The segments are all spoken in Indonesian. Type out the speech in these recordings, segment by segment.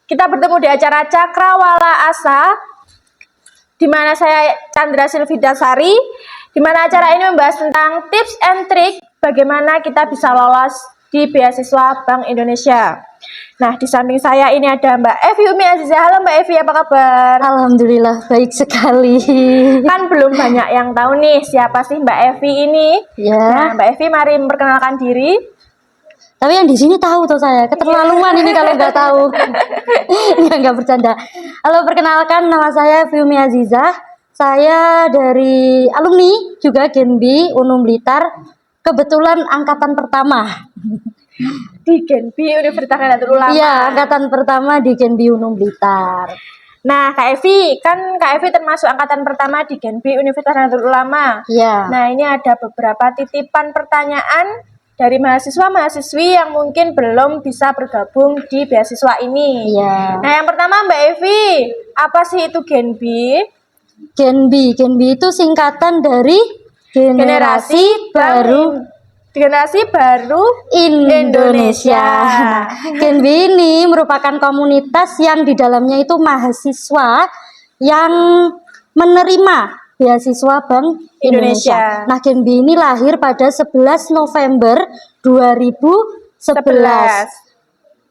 kita bertemu di acara Cakrawala Asa, di mana saya Chandra Silvidasari, di mana acara ini membahas tentang tips and trik bagaimana kita bisa lolos di beasiswa Bank Indonesia. Nah, di samping saya ini ada Mbak Evi Umi Aziza. Halo Mbak Evi, apa kabar? Alhamdulillah baik sekali. Kan belum banyak yang tahu nih siapa sih Mbak Evi ini. Ya. Nah, Mbak Evi mari memperkenalkan diri. Tapi yang di sini tahu tuh saya, keterlaluan ini kalau nggak tahu. Nggak bercanda. Halo, perkenalkan nama saya Evi Umi Aziza. Saya dari alumni juga Genbi Unum Blitar. Kebetulan angkatan pertama. Di Genbi Universitas Nahdlatul Ulama. Iya, angkatan pertama di Genbi Unum Blitar. Nah, Kak Evi, kan Kak Evi termasuk angkatan pertama di Genbi Universitas Nahdlatul Ulama. Iya. Nah, ini ada beberapa titipan pertanyaan dari mahasiswa-mahasiswi yang mungkin belum bisa bergabung di beasiswa ini. Iya. Nah, yang pertama Mbak Evi, apa sih itu Genbi? Genbi itu singkatan dari Generasi Baru Indonesia. Genbi ini merupakan komunitas yang di dalamnya itu mahasiswa yang menerima beasiswa Bank Indonesia. Nah, Genbi ini lahir pada 11 November 2011.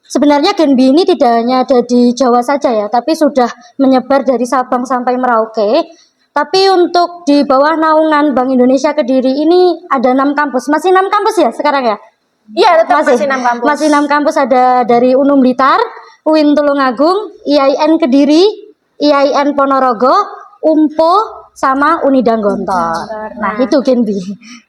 Sebenarnya Genbi ini tidak hanya ada di Jawa saja ya, tapi sudah menyebar dari Sabang sampai Merauke. Tapi untuk di bawah naungan Bank Indonesia Kediri ini ada 6 kampus. Masih 6 kampus ya sekarang ya? Iya, tetap masih 6 kampus. Masih 6 kampus, ada dari Unum Blitar, UIN Tulungagung, IAIN Kediri, IAIN Ponorogo, UMPO, sama Unidang Gontor. Nah, itu Genbi,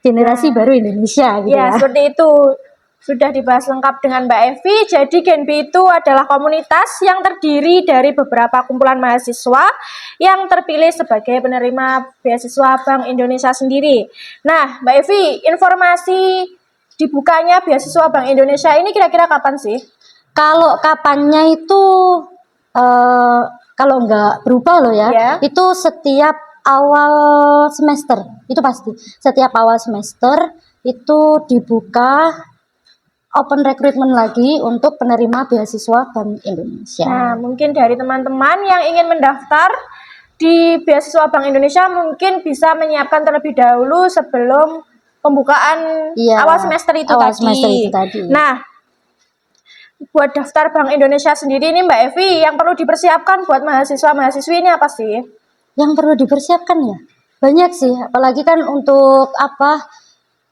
Generasi Baru Indonesia gitu ya. Seperti itu. Sudah dibahas lengkap dengan Mbak Evi. Jadi Genbi itu adalah komunitas yang terdiri dari beberapa kumpulan mahasiswa yang terpilih sebagai penerima beasiswa Bank Indonesia sendiri. Nah, Mbak Evi, informasi dibukanya beasiswa Bank Indonesia ini kira-kira kapan sih? Kalau kapannya itu kalau nggak berubah loh ya, itu setiap awal semester, itu pasti. Setiap awal semester itu dibuka open recruitment lagi untuk penerima beasiswa Bank Indonesia. Nah, mungkin dari teman-teman yang ingin mendaftar di beasiswa Bank Indonesia mungkin bisa menyiapkan terlebih dahulu sebelum pembukaan awal semester itu tadi. Nah, buat daftar Bank Indonesia sendiri ini Mbak Evi, yang perlu dipersiapkan buat mahasiswa-mahasiswi ini apa sih? Yang perlu dipersiapkan ya? Banyak sih, apalagi kan untuk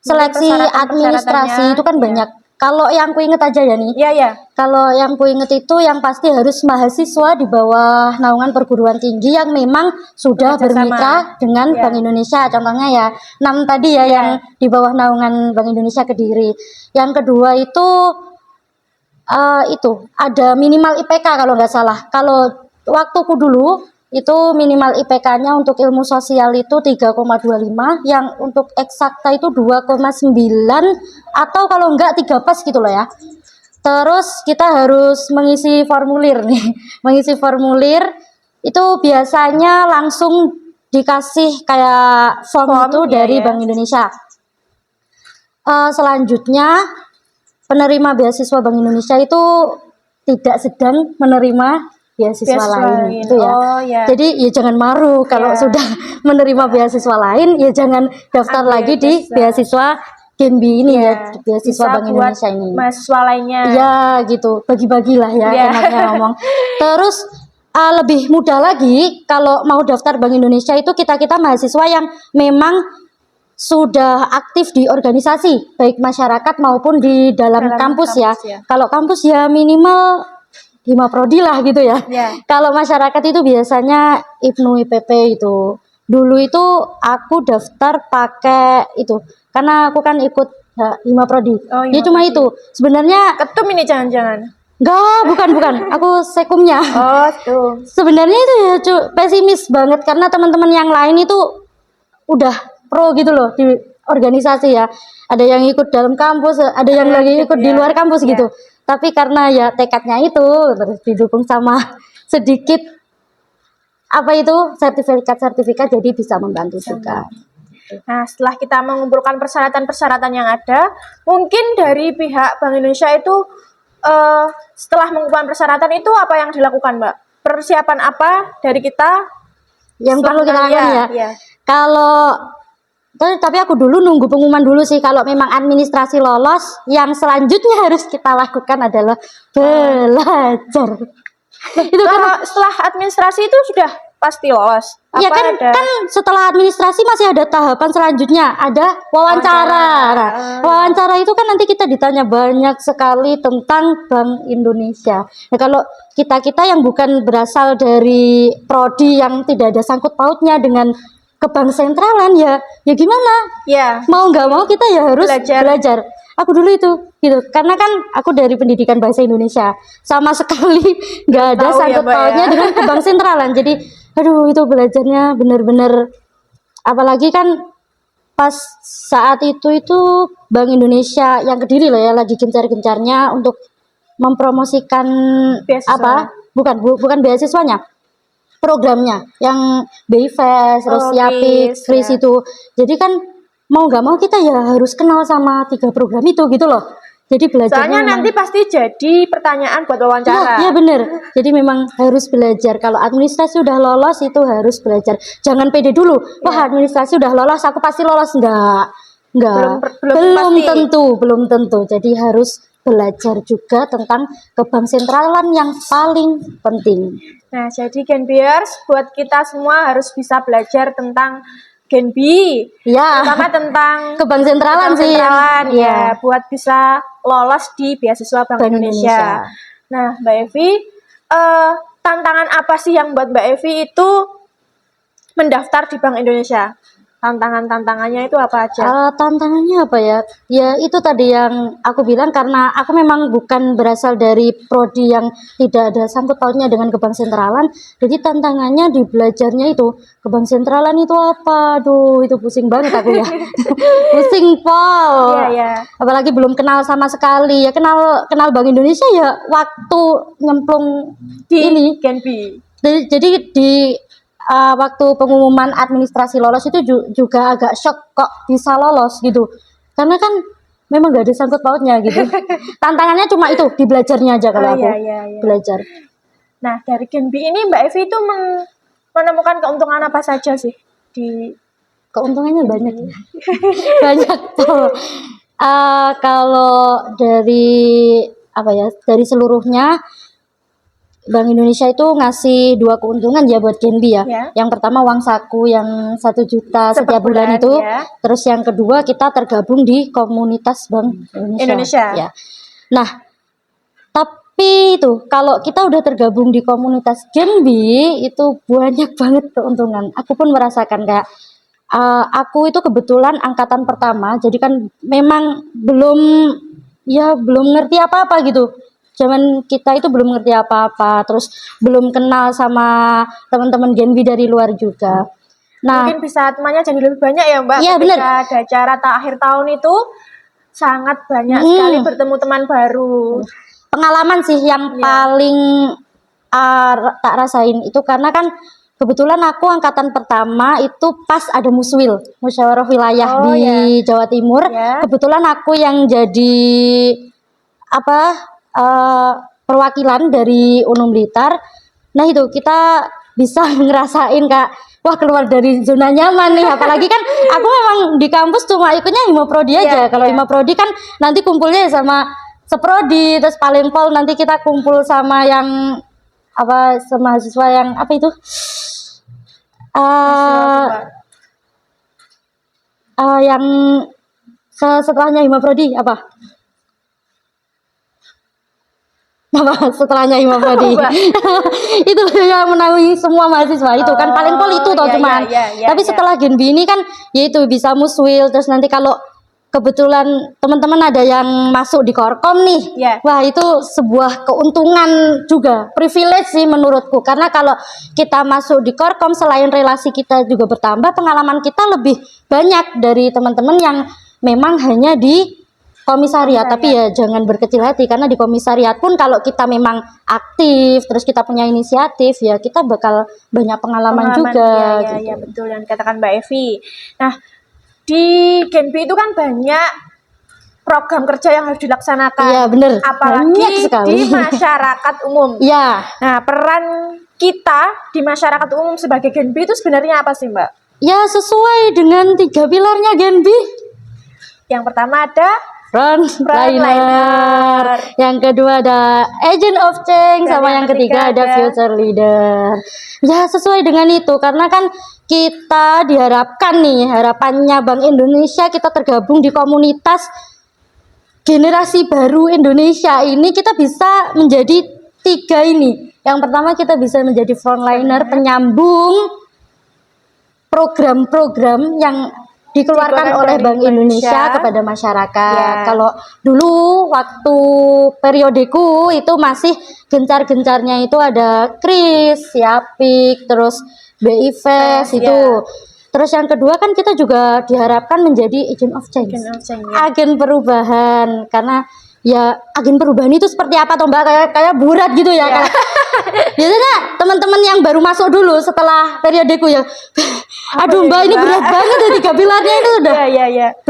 seleksi administrasi itu kan banyak. Kalau yang ku inget aja ya nih. Kalau yang ku inget itu yang pasti harus mahasiswa di bawah naungan perguruan tinggi yang memang sudah bermitra dengan Bank Indonesia. Contohnya ya 6 tadi ya yang di bawah naungan Bank Indonesia Kediri. Yang kedua itu ada minimal IPK kalau nggak salah. Kalau waktuku dulu itu minimal IPK-nya untuk ilmu sosial itu 3,25, yang untuk eksakta itu 2,9 atau kalau enggak 3 pas gitu loh ya. Terus kita harus mengisi formulir nih. Mengisi formulir itu biasanya langsung dikasih kayak form itu dari Bank Indonesia. Selanjutnya penerima beasiswa Bank Indonesia itu tidak sedang menerima beasiswa lain itu ya. Jadi ya jangan maru kalau sudah menerima beasiswa lain, ya jangan daftar lagi di beasiswa Genbi ini ya, beasiswa Bank Indonesia ini. Mahasiswa lainnya. Ya gitu, bagi-bagilah ya enaknya ngomong. Terus lebih mudah lagi kalau mau daftar Bank Indonesia itu kita mahasiswa yang memang sudah aktif di organisasi baik masyarakat maupun di dalam kampus ya. Kalau kampus ya minimal 5 prodi lah gitu ya. Kalau masyarakat itu biasanya IPNU IPP itu. Dulu itu aku daftar pakai itu karena aku kan ikut 5 prodi. Ya cuma itu. Sebenarnya ketum ini jangan-jangan. Enggak, bukan. Aku sekumnya. Tuh. Sebenarnya itu ya pesimis banget karena teman-teman yang lain itu udah pro gitu loh di organisasi ya. Ada yang ikut dalam kampus, ada yang lagi ikut di luar kampus gitu. Tapi karena ya tekadnya itu terus didukung sama sedikit sertifikat jadi bisa membantu juga. Nah, setelah kita mengumpulkan persyaratan-persyaratan yang ada, mungkin dari pihak Bank Indonesia itu setelah mengumpulkan persyaratan itu apa yang dilakukan, Mbak? Persiapan apa dari kita yang perlu kita lakukan ya? Ya. Kalau tapi aku dulu nunggu pengumuman dulu sih. Kalau memang administrasi lolos, yang selanjutnya harus kita lakukan adalah belajar. Itu kan setelah administrasi itu sudah pasti lolos. Iya kan, kan setelah administrasi masih ada tahapan selanjutnya, ada wawancara. Nah, wawancara itu kan nanti kita ditanya banyak sekali tentang Bank Indonesia. Nah, kalau kita yang bukan berasal dari prodi yang tidak ada sangkut pautnya dengan ke bank sentralan, ya gimana? Ya. Mau nggak mau kita ya harus belajar. Aku dulu itu gitu, karena kan aku dari pendidikan bahasa Indonesia sama sekali nggak ada sangkut pautnya dengan ke bank sentralan. Jadi aduh, itu belajarnya bener-bener, apalagi kan pas saat itu Bank Indonesia yang Kediri loh ya, lagi gencar-gencarnya untuk mempromosikan beasiswa. bukan beasiswanya, programnya yang BIFES, terus Yapik, Kris itu. Jadi kan mau nggak mau kita ya harus kenal sama 3 program itu gitu loh. Jadi belajarnya soalnya nanti pasti jadi pertanyaan buat wawancara. Iya bener. Jadi memang harus belajar. Kalau administrasi udah lolos itu harus belajar. Jangan pede dulu. Wah, administrasi udah lolos, aku pasti lolos. Enggak. Belum tentu. Jadi harus belajar juga tentang ke bank sentralan yang paling penting. Nah, jadi Genbiers, buat kita semua harus bisa belajar tentang Genbi, ya, terutama tentang ke bank sentralan sih, ya, buat bisa lolos di beasiswa Bank Indonesia. Nah, Mbak Evi, tantangan apa sih yang buat Mbak Evi itu mendaftar di Bank Indonesia? Tantangannya itu apa aja? Tantangannya apa ya? Ya itu tadi yang aku bilang, karena aku memang bukan berasal dari prodi yang tidak ada sangkut pautnya dengan ke bank sentralan. Jadi tantangannya di belajarnya itu, ke bank sentralan itu apa? Aduh, itu pusing banget aku ya. Pusing pol. Yeah. Apalagi belum kenal sama sekali. Ya kenal Bank Indonesia ya waktu nyemplung di ini Genbi. Jadi di waktu pengumuman administrasi lolos itu juga agak shock kok bisa lolos gitu, karena kan memang gak ada sangkut pautnya gitu. Tantangannya cuma itu di belajarnya aja kalau aku belajar. Nah, dari Genbi ini Mbak Evi itu menemukan keuntungan apa saja sih? Keuntungannya banyak. Banyak tuh. Kalau dari dari seluruhnya, Bank Indonesia itu ngasih 2 keuntungan ya buat Genbi ya. Yang pertama uang saku yang 1 juta setiap bulan itu. Terus yang kedua kita tergabung di komunitas Bank Indonesia. Ya. Nah, tapi itu kalau kita udah tergabung di komunitas Genbi itu banyak banget keuntungan. Aku pun merasakan kayak aku itu kebetulan angkatan pertama, jadi kan memang belum ngerti apa-apa gitu. Zaman kita itu belum ngerti apa-apa, terus belum kenal sama teman-teman Genbi dari luar juga. Nah, mungkin bisa temannya jadi lebih banyak ya Mbak. Iya benar. Ada acara akhir tahun itu sangat banyak sekali bertemu teman baru. Pengalaman sih yang paling tak rasain itu, karena kan kebetulan aku angkatan pertama itu pas ada musyawarah wilayah di Jawa Timur. Kebetulan aku yang jadi perwakilan dari Unum Blitar. Nah itu kita bisa ngerasain Kak, wah keluar dari zona nyaman nih. Apalagi kan aku memang di kampus cuma ikutnya Himoprodi aja. Kalau Himoprodi kan nanti kumpulnya sama seprodi, terus Palinpol nanti kita kumpul sama yang mahasiswa yang itu yang setelahnya Himoprodi setelahnya Himoprodi. Itu yang menaungi semua mahasiswa itu kan Palinpol itu cuman. Tapi setelah Genbi ini kan yaitu bisa muswil, terus nanti kalau kebetulan teman-teman ada yang masuk di Korkom nih. Wah, itu sebuah keuntungan juga, privilege sih menurutku, karena kalau kita masuk di Korkom selain relasi kita juga bertambah, pengalaman kita lebih banyak dari teman-teman yang memang hanya di komisariat. Tapi ya jangan berkecil hati, karena di komisariat pun kalau kita memang aktif terus kita punya inisiatif ya kita bakal banyak pengalaman juga. Iya betul yang dikatakan Mbak Evi. Nah, di Genbi itu kan banyak program kerja yang harus dilaksanakan. Iya, bener. Apalagi di masyarakat umum. Iya. Nah, peran kita di masyarakat umum sebagai Gen B itu sebenarnya apa sih, Mbak? Ya, sesuai dengan 3 pilarnya Gen B. Yang pertama ada frontliner. Yang kedua ada agent of change. Dan sama yang ketiga ada future leader. Ya, sesuai dengan itu. Karena kan kita diharapkan nih, harapannya Bank Indonesia kita tergabung di komunitas generasi baru Indonesia ini, kita bisa menjadi 3 ini. Yang pertama kita bisa menjadi frontliner, penyambung program-program yang dikeluarkan oleh Bank Indonesia kepada masyarakat. Kalau dulu waktu periodeku itu masih gencar-gencarnya itu ada KRIS, Yapik, terus BIFES itu. Terus yang kedua kan kita juga diharapkan menjadi agent of change, agen perubahan. Karena ya agen perubahan itu seperti apa toh Mbak, kayak burat gitu ya. Biasanya teman-teman yang baru masuk dulu setelah periodeku ya, aduh Mbak ini berat banget ya 3 pilarnya itu udah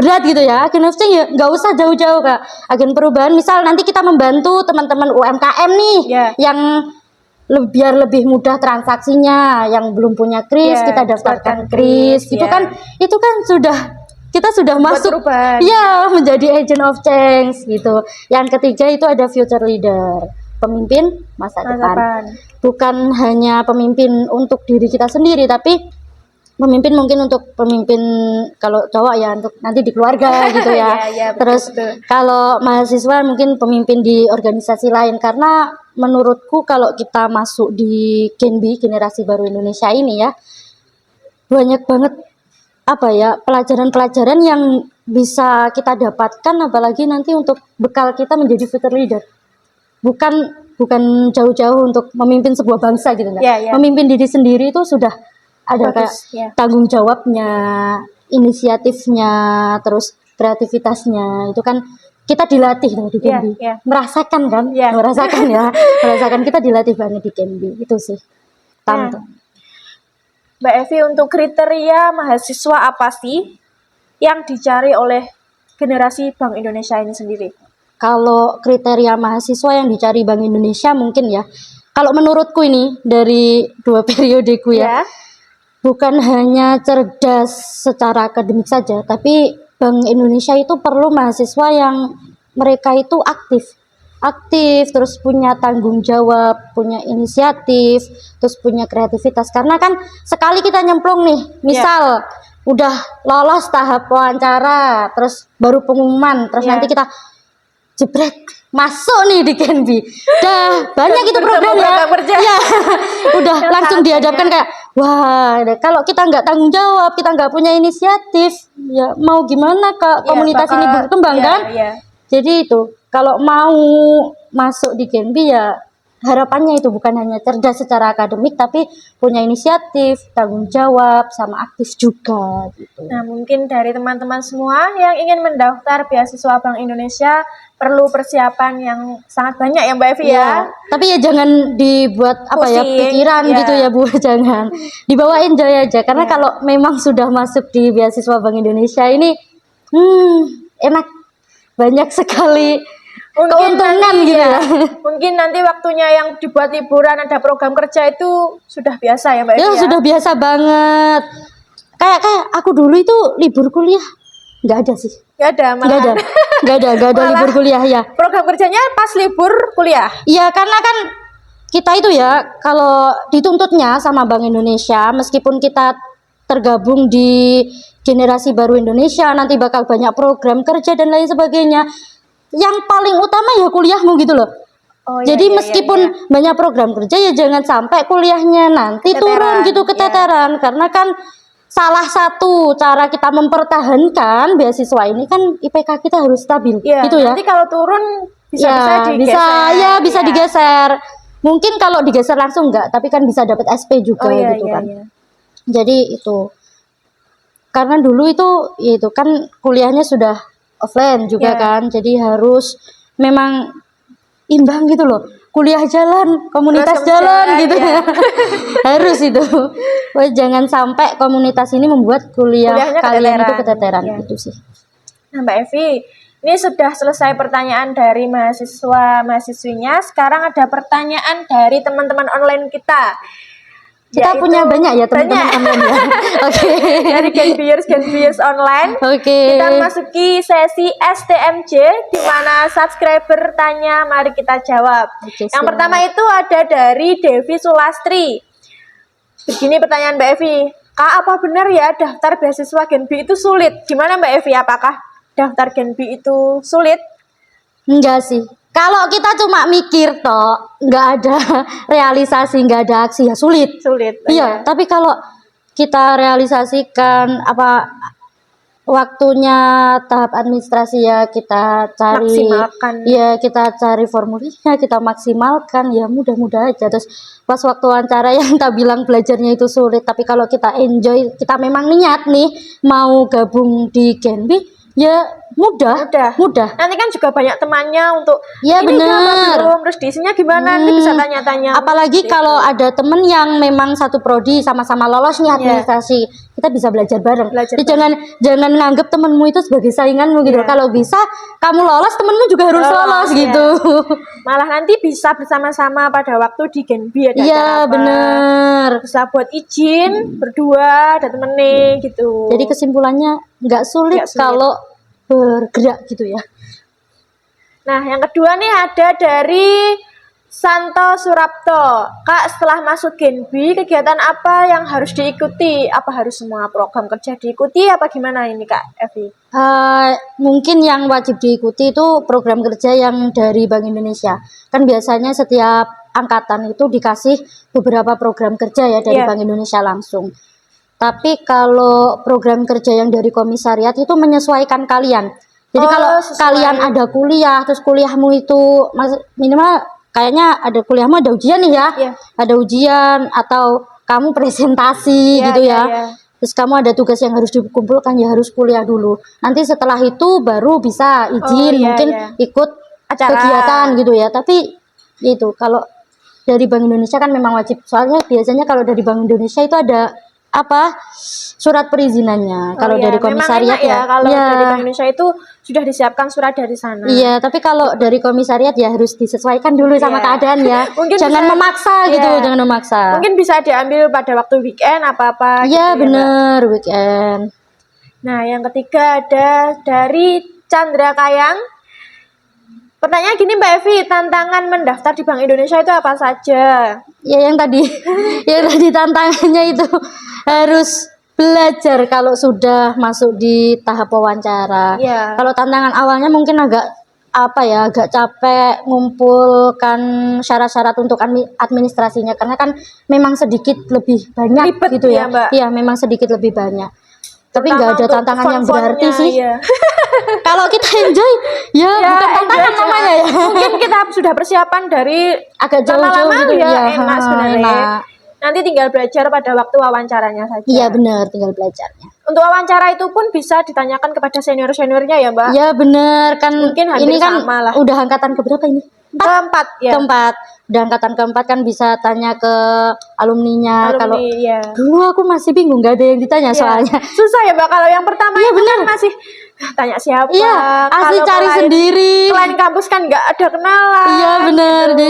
berat gitu ya. Agen of change ya nggak usah jauh-jauh Kak. Agen perubahan misal nanti kita membantu teman-teman UMKM nih yang biar lebih mudah transaksinya, yang belum punya KRIS kita daftarkan KRIS. Itu kan kita sudah masuk menjadi agent of change gitu. Yang ketiga itu ada future leader, pemimpin masa depan. Bukan hanya pemimpin untuk diri kita sendiri, tapi pemimpin mungkin untuk pemimpin kalau cowok ya untuk nanti di keluarga gitu ya. Terus kalau mahasiswa mungkin pemimpin di organisasi lain. Karena menurutku kalau kita masuk di Gen B, generasi baru Indonesia ini ya, banyak banget pelajaran-pelajaran yang bisa kita dapatkan, apalagi nanti untuk bekal kita menjadi future leader. Bukan jauh-jauh untuk memimpin sebuah bangsa gitu kan. Memimpin diri sendiri itu sudah ada kayak tanggung jawabnya, inisiatifnya, terus kreativitasnya. Itu kan kita dilatih di Gen B. Merasakan kan? Merasakan kita dilatih banget di Gen B. Itu sih. Tante. Mbak Evi, untuk kriteria mahasiswa apa sih yang dicari oleh generasi Bank Indonesia ini sendiri? Kalau kriteria mahasiswa yang dicari Bank Indonesia mungkin ya, kalau menurutku ini dari 2 periodeku ya, bukan hanya cerdas secara akademik saja, tapi Bank Indonesia itu perlu mahasiswa yang mereka itu aktif, terus punya tanggung jawab, punya inisiatif, terus punya kreativitas. Karena kan sekali kita nyemplung nih, misal udah lolos tahap wawancara, terus baru pengumuman, terus nanti kita jebret masuk nih di Gen B. Banyak itu program ya. Udah langsung dihadapkan kayak wah, kalau kita nggak tanggung jawab, kita nggak punya inisiatif, ya mau gimana Kak komunitas ini berkembang kan? Jadi itu kalau mau masuk di Gen B ya harapannya itu bukan hanya cerdas secara akademik, tapi punya inisiatif, tanggung jawab, sama aktif juga gitu. Nah, mungkin dari teman-teman semua yang ingin mendaftar beasiswa Bank Indonesia perlu persiapan yang sangat banyak ya Mbak Evi ya. Tapi ya jangan dibuat pikiran gitu ya Bu, jangan. Dibawain joy aja karena kalau memang sudah masuk di beasiswa Bank Indonesia ini enak, banyak sekali keuntungan gitu ya. Mungkin nanti waktunya yang dibuat liburan ada program kerja itu sudah biasa ya Mbak Evi ya. Sudah biasa banget. Kayak aku dulu itu libur kuliah nggak ada sih. Nggak ada libur kuliah ya. Program kerjanya pas libur kuliah. Iya, karena kan kita itu ya kalau dituntutnya sama Bank Indonesia, meskipun kita tergabung di generasi baru Indonesia, nanti bakal banyak program kerja dan lain sebagainya. Yang paling utama ya kuliahmu gitu loh. Jadi meskipun banyak program kerja ya jangan sampai kuliahnya nanti turun gitu keteteran. Karena kan salah satu cara kita mempertahankan beasiswa ini kan IPK kita harus stabil gitu ya. Nanti kalau turun bisa digeser. Mungkin kalau digeser langsung enggak, tapi kan bisa dapat SP juga gitu kan. Jadi itu. Karena dulu itu kan kuliahnya sudah offline juga kan. Jadi harus memang imbang gitu loh. Kuliah jalan, komunitas jalan gitu ya. Harus itu. Jangan sampai komunitas ini membuat kuliah kalian itu keteteran gitu sih. Nah Mbak Evi, Ini sudah selesai pertanyaan dari mahasiswa-mahasiswinya. Sekarang ada pertanyaan dari teman-teman online kita. Kita punya banyak ya teman-teman online ya. Oke. Dari Genbiers online. Oke. Kita masuki sesi STMJ di mana subscriber tanya, mari kita jawab. Oke, yang siap. pertama itu ada dari Devi Sulastri. Begini pertanyaan Mbak Evi. Kak, apa benar ya daftar beasiswa Genbi itu sulit? Gimana Mbak Evi? Apakah daftar Genbi itu sulit? Enggak sih. Kalau kita cuma mikir toh, nggak ada realisasi, nggak ada aksi ya sulit. Sulit. Iya, tapi kalau kita realisasikan apa waktunya tahap administrasi ya kita cari, Maksimalkan. ya kita cari formulirnya, kita maksimalkan ya mudah-mudah aja. Terus pas waktu wawancara yang tak bilang belajarnya itu sulit, tapi kalau kita enjoy, kita memang niat nih mau gabung di Genbi, ya mudah. Nanti kan juga banyak temannya untuk ya ini bener belum, terus diisinya gimana, nanti bisa tanya-tanya. Apalagi kalau ada temen yang memang satu prodi sama-sama lolos nih administrasi, kita bisa belajar bareng. Jadi jangan nganggep temenmu itu sebagai sainganmu gitu. Kalau bisa kamu lolos, temenmu juga harus lolos gitu. Malah nanti bisa bersama-sama pada waktu di Genbi ada iya bener, bisa buat izin berdua ada temennya gitu. Jadi kesimpulannya nggak sulit kalau bergerak gitu ya. Nah, yang kedua nih ada dari Santo Surapto. Kak, setelah masuk Genbi, kegiatan apa yang harus diikuti? Apa harus semua program kerja diikuti? Apa gimana ini Kak Evi? Mungkin yang wajib diikuti itu program kerja yang dari Bank Indonesia. Kan biasanya setiap angkatan itu dikasih beberapa program kerja ya dari Bank Indonesia langsung. Tapi kalau program kerja yang dari komisariat itu menyesuaikan kalian. Jadi kalau kalian ada kuliah, terus kuliahmu itu minimal kayaknya ada kuliahmu ada ujian nih ya. Ada ujian atau kamu presentasi gitu ya. Terus kamu ada tugas yang harus dikumpulkan, ya harus kuliah dulu. Nanti setelah itu baru bisa izin mungkin ikut acara kegiatan gitu ya. Tapi itu kalau dari Bank Indonesia kan memang wajib. Soalnya biasanya kalau dari Bank Indonesia itu ada surat perizinannya. Kalau dari komisariat kalau dari Bank Indonesia itu sudah disiapkan surat dari sana. Iya, tapi kalau dari komisariat ya harus disesuaikan dulu sama keadaan ya. Mungkin jangan memaksa gitu, jangan memaksa. Mungkin bisa diambil pada waktu weekend apa-apa. Iya, gitu bener weekend. Nah, yang ketiga ada dari Chandra Kayang. Pertanyaan gini Mbak Evi, tantangan mendaftar di Bank Indonesia itu apa saja? Ya yang tadi tantangannya itu harus belajar kalau sudah masuk di tahap wawancara. Kalau tantangan awalnya mungkin agak capek ngumpulkan syarat-syarat untuk administrasinya karena kan memang sedikit lebih banyak ribet gitu ya. Iya, memang sedikit lebih banyak. Tapi nggak ada tantangan yang berarti sih. Kalau kita enjoy, bukan tantangan namanya ya. Mungkin kita sudah persiapan dari agak jauh-jauh gitu ya. Enak sebenarnya. Nanti tinggal belajar pada waktu wawancaranya saja. Iya benar, tinggal belajarnya. Untuk wawancara itu pun bisa ditanyakan kepada senior-seniornya ya Mbak. Iya benar, kan mungkin ini kan udah angkatan keberapa ini? Keempat ya. Udah angkatan keempat kan bisa tanya ke alumninya. Kalau dulu aku masih bingung, nggak ada yang ditanya soalnya. Susah ya Mbak, kalau yang pertama itu kan masih tanya siapa. Iya, asli cari sendiri. Selain kampus kan nggak ada kenalan. Iya benar. Gitu. Jadi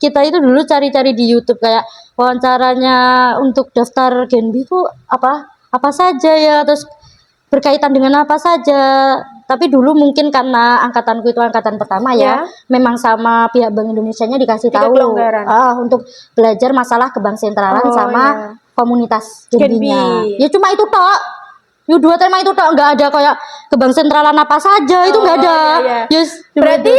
kita itu dulu cari-cari di YouTube kayak wawancaranya untuk daftar Genbi itu apa saja ya, terus berkaitan dengan apa saja. Tapi dulu mungkin karena angkatanku itu angkatan pertama memang sama pihak Bank Indonesianya dikasih tahu untuk belajar masalah kebank sentralan sama komunitas Genbinya. Ya cuma itu tok. dua tema itu tok, nggak ada kayak kebank sentralan apa saja, itu nggak ada. Berarti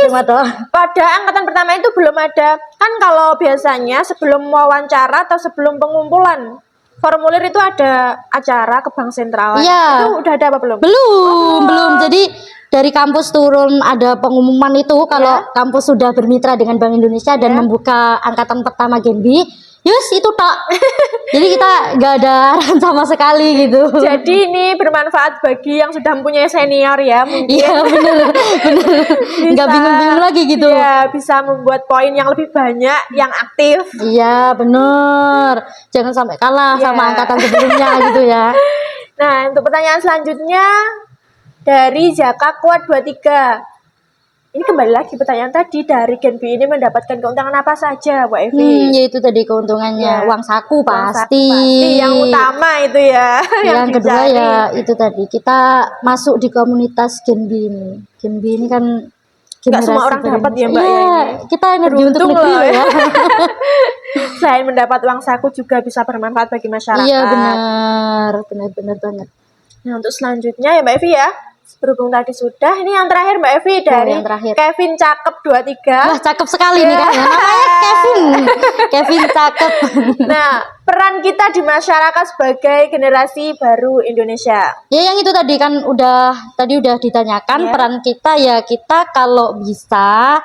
pada angkatan pertama itu belum ada. Kan kalau biasanya sebelum wawancara atau sebelum pengumpulan formulir itu ada acara ke bank sentralan. Itu udah ada apa belum? Belum. Jadi dari kampus turun ada pengumuman itu kalau kampus sudah bermitra dengan Bank Indonesia dan membuka angkatan pertama Genbi. Itu tok. Jadi kita nggak ada arahan sama sekali gitu. Jadi ini bermanfaat bagi yang sudah mempunyai senior ya mungkin. Iya bener. Nggak bingung-bingung lagi gitu. Iya, bisa membuat poin yang lebih banyak, yang aktif. Iya bener. Jangan sampai kalah sama angkatan sebelumnya gitu ya. Nah, untuk pertanyaan selanjutnya dari Jaka Kuat 23. ini kembali lagi pertanyaan tadi, dari Gen B ini mendapatkan keuntungan apa saja, Bu Evi? Yaitu tadi keuntungannya uang saku pasti. Yang utama itu ya. Yang kedua ya itu tadi, kita masuk di komunitas Gen B ini. Gen B ini kan nggak semua orang dapat ya Mbak ya. Kita energi untuk negeri loh ya. Selain mendapat uang saku juga bisa bermanfaat bagi masyarakat. Iya benar banget. Nah untuk selanjutnya ya Mbak Evi ya, berhubung tadi sudah, ini yang terakhir Mbak Evi dari Kevin Cakep 23. Wah cakep sekali nih kan ya, namanya Kevin Cakep. Nah peran kita di masyarakat sebagai generasi baru Indonesia. Ya yang itu tadi kan udah ditanyakan peran kita ya, kita kalau bisa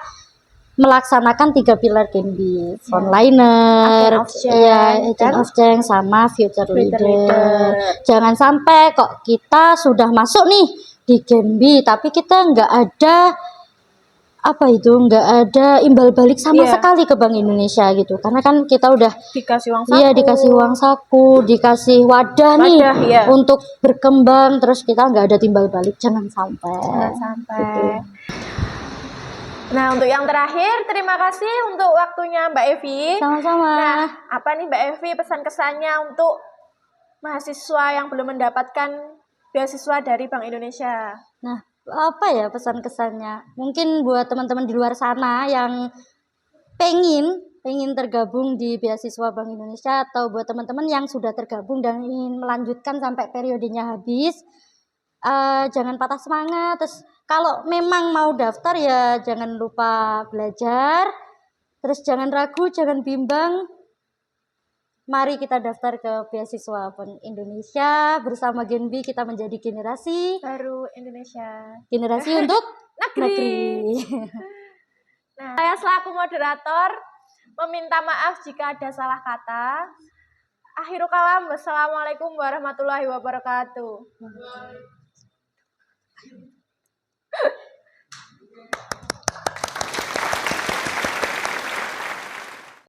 melaksanakan 3 pilar Gen B, frontliner, agent of change sama future leader. Jangan sampai kok kita sudah masuk nih di Gen B tapi kita nggak ada imbal balik sama sekali ke Bank Indonesia gitu, karena kan kita udah dikasih uang saku, dikasih uang saku, dikasih wadah nih untuk berkembang, terus kita nggak ada timbal balik. Jangan sampai. Gitu. Nah untuk yang terakhir, terima kasih untuk waktunya Mbak Evi. Sama-sama. Nah apa nih Mbak Evi pesan kesannya untuk mahasiswa yang belum mendapatkan beasiswa dari Bank Indonesia? Nah apa ya pesan kesannya? Mungkin buat teman-teman di luar sana yang pengen tergabung di beasiswa Bank Indonesia, atau buat teman-teman yang sudah tergabung dan ingin melanjutkan sampai periodenya habis, jangan patah semangat. Terus kalau memang mau daftar ya jangan lupa belajar, terus jangan ragu, jangan bimbang. Mari kita daftar ke beasiswa Bank Indonesia. Bersama Gen B kita menjadi generasi baru Indonesia. Generasi untuk negeri. Nah, saya selaku moderator meminta maaf jika ada salah kata. Akhirul kalam, wassalamualaikum warahmatullahi wabarakatuh.